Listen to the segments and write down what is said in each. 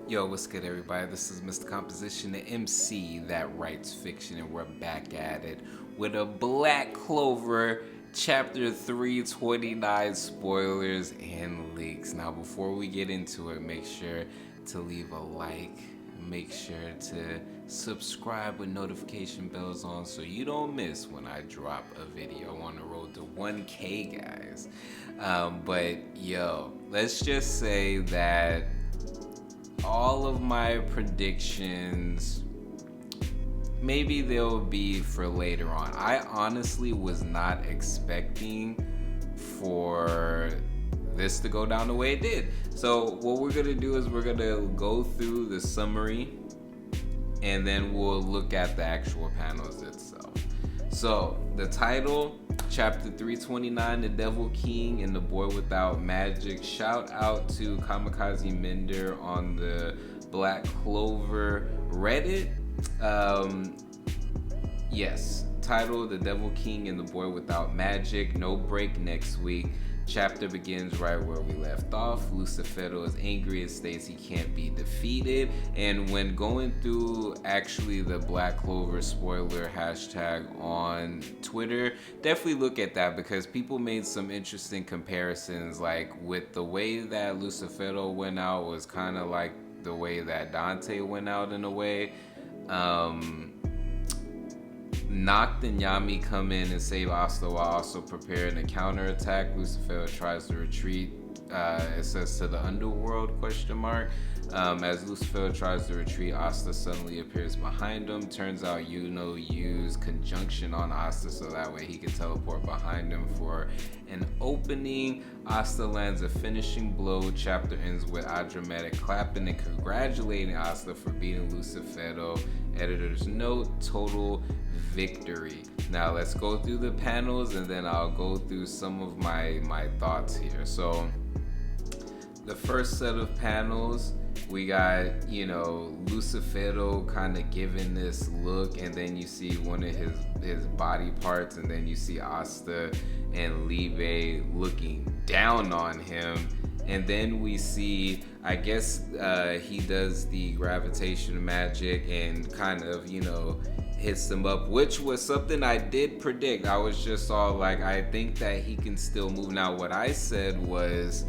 Yo, what's good, everybody? This is Mr. Composition, the MC that writes fiction, and we're back at it with a Black Clover Chapter 329 spoilers and leaks. Now, before we get into it, make sure to leave a like, make sure to subscribe with notification bells on so you don't miss when I drop a video on the road to 1K, guys. But yo, let's just say that all of my predictions, maybe they'll be for later on. I honestly was not expecting for this to go down the way it did. So what we're gonna do is we're gonna go through the summary and then we'll look at the actual panels itself. So the title, Chapter 329, The Devil King and the Boy Without Magic. Shout out to Kamikaze Mender on the Black Clover Reddit. Yes, title, The Devil King and the Boy Without Magic. No break next week. Chapter begins right where we left off. Lucifero is angry and states he can't be defeated. And when going through actually the Black Clover spoiler hashtag on Twitter, definitely look at that because people made some interesting comparisons. Like with the way that Lucifero went out was kind of like the way that Dante went out in a way. Noct and Yami come in and save Asta while also preparing a counterattack. Lucifero tries to retreat, it says to the underworld, ? As Lucifero tries to retreat, Asta suddenly appears behind him. Turns out Yuno used conjunction on Asta so that way he can teleport behind him for an opening. Asta lands a finishing blow. Chapter ends with Adrammelech clapping and congratulating Asta for beating Lucifero. Editor's note, total victory. Now let's go through the panels and then I'll go through some of my thoughts here. So the first set of panels, we got, Lucifero kind of giving this look, and then you see one of his body parts, and then you see Asta and Libe looking down on him. And then we see, I guess he does the gravitation magic and kind of, hits them up, which was something I did predict. I was just all like, I think that he can still move. Now, what I said was,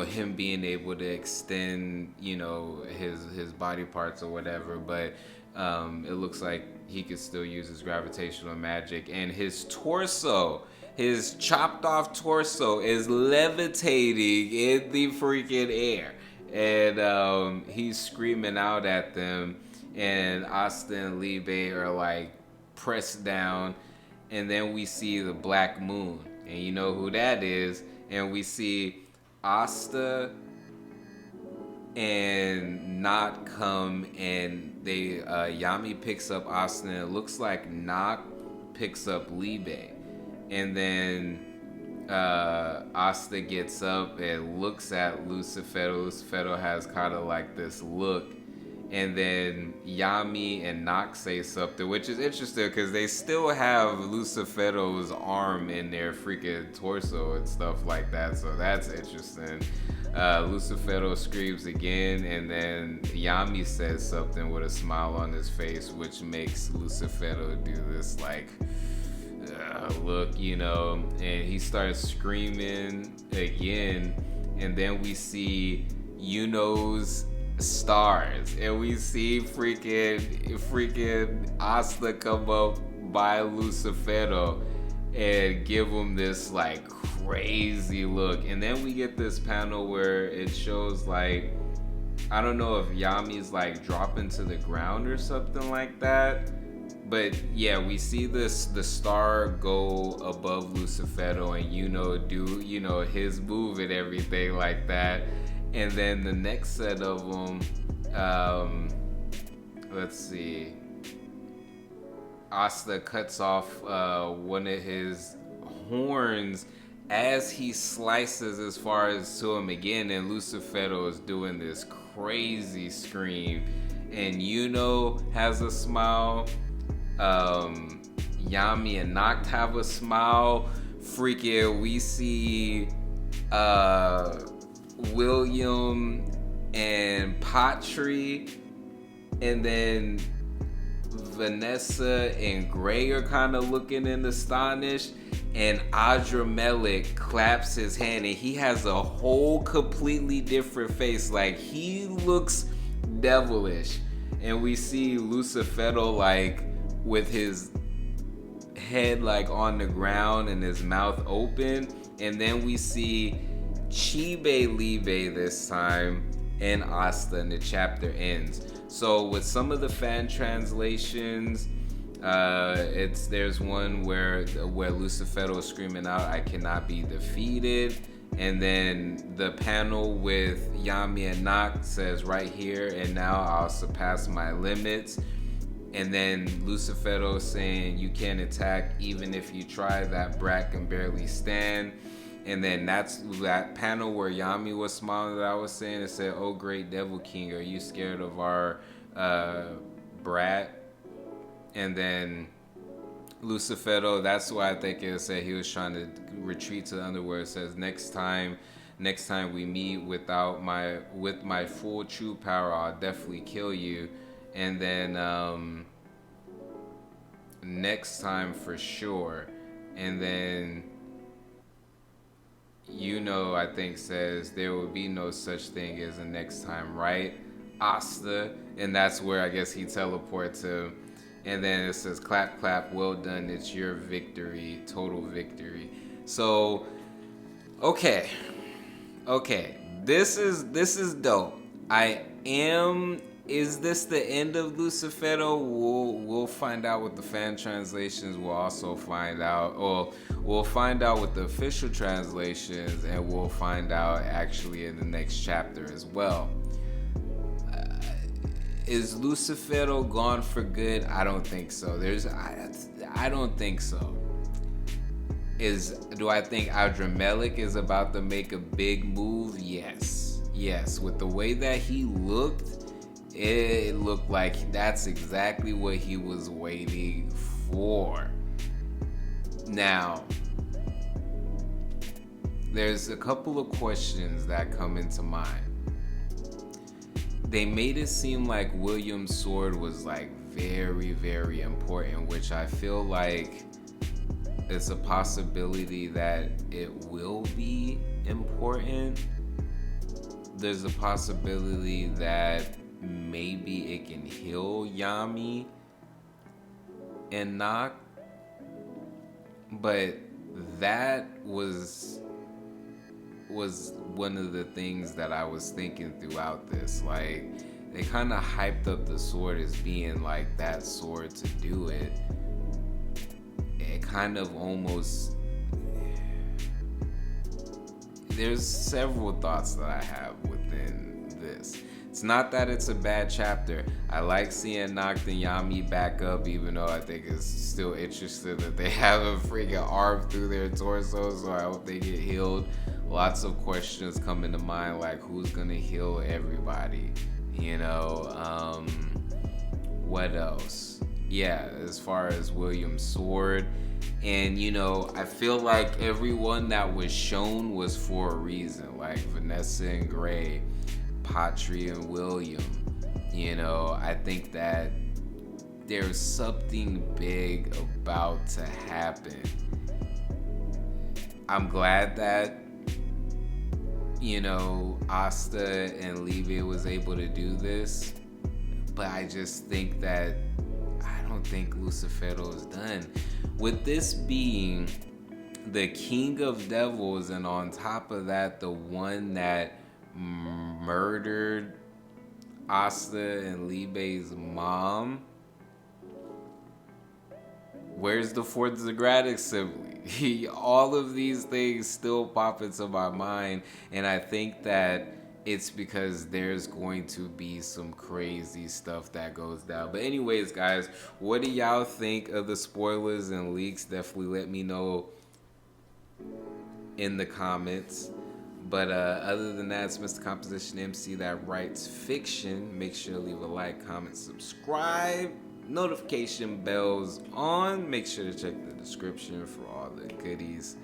him being able to extend, his body parts or whatever, but it looks like he could still use his gravitational magic, and his torso, his chopped off torso is levitating in the freaking air, and he's screaming out at them, and Asta and Libe are like pressed down, and then we see the Black Moon, and you know who that is, and we see Asta and Noct come, and they Yami picks up Asta, and it looks like Noct picks up Libe, and then Asta gets up and looks at Lucifero. Lucifero has kind of like this look, and then Yami and Noct say something, which is interesting because they still have Lucifero's arm in their freaking torso and stuff like that, so that's interesting. Lucifero screams again, and then Yami says something with a smile on his face, which makes Lucifero do this like look, and he starts screaming again, and then we see Yuno's stars, and we see freaking Asta come up by Lucifero and give him this like crazy look, and then we get this panel where it shows like, I don't know if Yami's like dropping to the ground or something like that, but yeah, we see the star go above Lucifero, and do his move and everything like that. And then the next set of them, let's see, Asta cuts off one of his horns as he slices as far as to him again, and Lucifero is doing this crazy scream, and has a smile, Yami and Noct have a smile. Freaking, we see William and Patri, and then Vanessa and Gray are kind of looking and astonished, and Adrammelech claps his hand, and he has a whole completely different face. Like, he looks devilish. And we see Lucifero like with his head like on the ground and his mouth open, and then we see Chibe Libe this time and Asta, and the chapter ends. So with some of the fan translations, there's one where Lucifero is screaming out, "I cannot be defeated," and then the panel with Yami and Noct says, "Right here and now I'll surpass my limits." And then Lucifero saying, "You can't attack even if you try, that brat can barely stand." And then that's that panel where Yami was smiling that I was saying. It said, "Oh great Devil King, are you scared of our brat?" And then Lucifero, that's why I think it said he was trying to retreat to the underworld. It says, next time we meet with my full true power, I'll definitely kill you. And then next time for sure. And then I think says, there will be no such thing as a next time, right, Asta? And that's where I guess he teleports him. And then it says, clap, clap, well done, it's your victory, total victory. So, okay, this is dope. Is this the end of Lucifero? We'll find out with the fan translations. We'll also find out, or we'll find out with the official translations, and we'll find out actually in the next chapter as well. Is Lucifero gone for good? I don't think so. I don't think so. Do I think Adrammelech is about to make a big move? Yes. With the way that he looked, it looked like that's exactly what he was waiting for. Now, there's a couple of questions that come into mind. They made it seem like William's sword was like very, very important, which I feel like it's a possibility that it will be important. There's a possibility that maybe it can heal Yami and Noct, but that was one of the things that I was thinking throughout this. Like, they kind of hyped up the sword as being like that sword to do it. It kind of almost... There's several thoughts that I have within this. It's not that it's a bad chapter. I like seeing Noct and Yami back up, even though I think it's still interesting that they have a freaking arm through their torso, so I hope they get healed. Lots of questions come into mind, like who's gonna heal everybody? What else? Yeah, as far as William's sword. And I feel like everyone that was shown was for a reason, like Vanessa and Gray, Patri and William. I think that there's something big about to happen. I'm glad that Asta and Libe was able to do this, but I just think that I don't think Lucifero is done. With this being the King of Devils, and on top of that, the one that murdered Asta and Libe's mom, where's the fourth Zagratic sibling? All of these things still pop into my mind, and I think that it's because there's going to be some crazy stuff that goes down. But anyways, guys, what do y'all think of the spoilers and leaks? Definitely let me know in the comments. But other than that, it's Mr. Composition MC that writes fiction. Make sure to leave a like, comment, subscribe. Notification bells on. Make sure to check the description for all the goodies.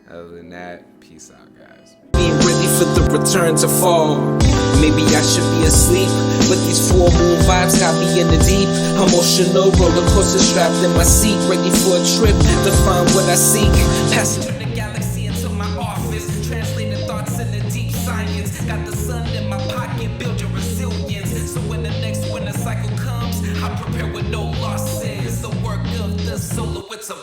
Other than that, peace out, guys. Being ready for the return to fall. Maybe I should be asleep, but these full moon vibes got me in the deep. Emotional roller coaster strapped in my seat, ready for a trip to find what I seek. Passing through the galaxy into my office, translating thoughts into deep science. Got the sun in my pocket, build your resilience. So when the next winter cycle comes, I prepare with no losses. The work of the solo, it's a